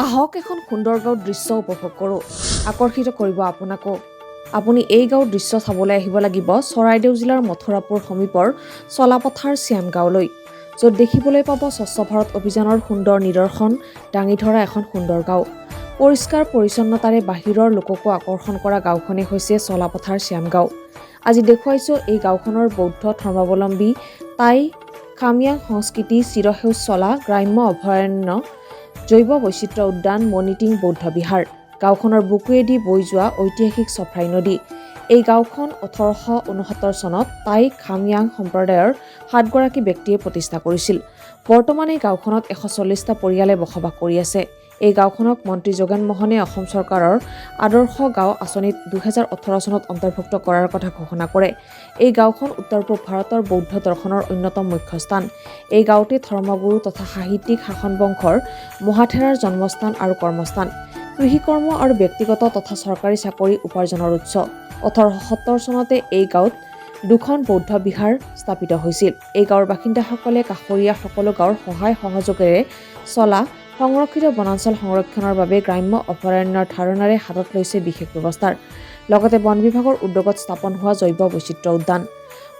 আহক এখন সুন্দৰ গাঁৱৰ দৃশ্য উপভোগ কৰোঁ। আকৰ্ষিত কৰিব আপোনাকো। আপুনি এই গাঁৱৰ দৃশ্য চাবলৈ আহিব লাগিব চৰাইদেউ জিলাৰ মথুৰাপুৰ সমীপৰ চলাপথাৰ শ্যামগাঁৱলৈ, য'ত দেখিবলৈ পাব স্বচ্ছ ভাৰত অভিযানৰ সুন্দৰ নিদৰ্শন দাঙি ধৰা এখন সুন্দৰ গাঁও। পৰিষ্কাৰ পৰিচ্ছন্নতাৰে বাহিৰৰ লোককো আকৰ্ষণ কৰা গাঁওখনেই হৈছে চলাপথাৰ শ্যামগাঁও। আজি দেখুৱাইছোঁ এই গাঁওখনৰ বৌদ্ধ ধৰ্মাৱলম্বী টাই খাময়াং সংস্কৃতি চিৰসেউজ চলা গ্ৰাম্য অভয়াৰণ্য, জৈৱ বৈচিত্ৰ্য উদ্যান, মনিটিং বৌদ্ধ বিহাৰ। গাঁওখনৰ বুকুৱেদি বৈ যোৱা ঐতিহাসিক চফ্ৰাই নদী। এই গাঁওখন 1869 চনত টাই খাময়াং সম্প্ৰদায়ৰ 7 গৰাকী ব্যক্তিয়ে প্ৰতিষ্ঠা কৰিছিল। বৰ্তমান এই গাঁওখনত 140টা পৰিয়ালে বসবাস কৰি আছে। এই গাঁওখনক মন্ত্ৰী যোগেন মোহনে অসম চৰকাৰৰ আদৰ্শ গাঁও আঁচনিত 2018 চনত অন্তৰ্ভুক্ত কৰাৰ কথা ঘোষণা কৰে। এই গাঁওখন উত্তৰ-পূব ভাৰতৰ বৌদ্ধ দৰ্শনৰ অন্যতম মুখ্য স্থান। এই গাঁওতে ধৰ্মগুৰু তথা সাহিত্যিক শাসন বংশৰ মহাথেৰাৰ জন্মস্থান আৰু কৰ্মস্থান। কৃষিকৰ্ম আৰু ব্যক্তিগত তথা চৰকাৰী চাকৰি উপাৰ্জনৰ উৎস। 1870 চনতে এই গাঁৱত 2খন বৌদ্ধ বিহাৰ স্থাপিত হৈছিল। এই গাঁৱৰ বাসিন্দাসকলে কাষৰীয়া সকলো গাঁৱৰ সহায় সহযোগেৰে চলা সংৰক্ষিত বনাঞ্চল সংৰক্ষণৰ বাবে গ্ৰাম্য অভয়াৰণ্যৰ ধাৰণাৰে হাতত লৈছে বিশেষ ব্যৱস্থাৰ। লগতে বন বিভাগৰ উদ্যোগত স্থাপন হোৱা জৈৱ বৈচিত্ৰ্য উদ্যান।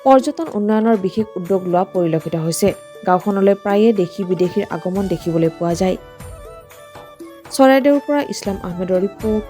পৰ্যটন উন্নয়নৰ বিশেষ উদ্যোগ লোৱা পৰিলক্ষিত হৈছে। গাঁওখনলৈ প্ৰায়ে দেশী বিদেশীৰ আগমন দেখিবলৈ পোৱা যায়। চৰাইদেউৰ পৰা ইছলাম আহমেদৰ ৰিপৰ্ট।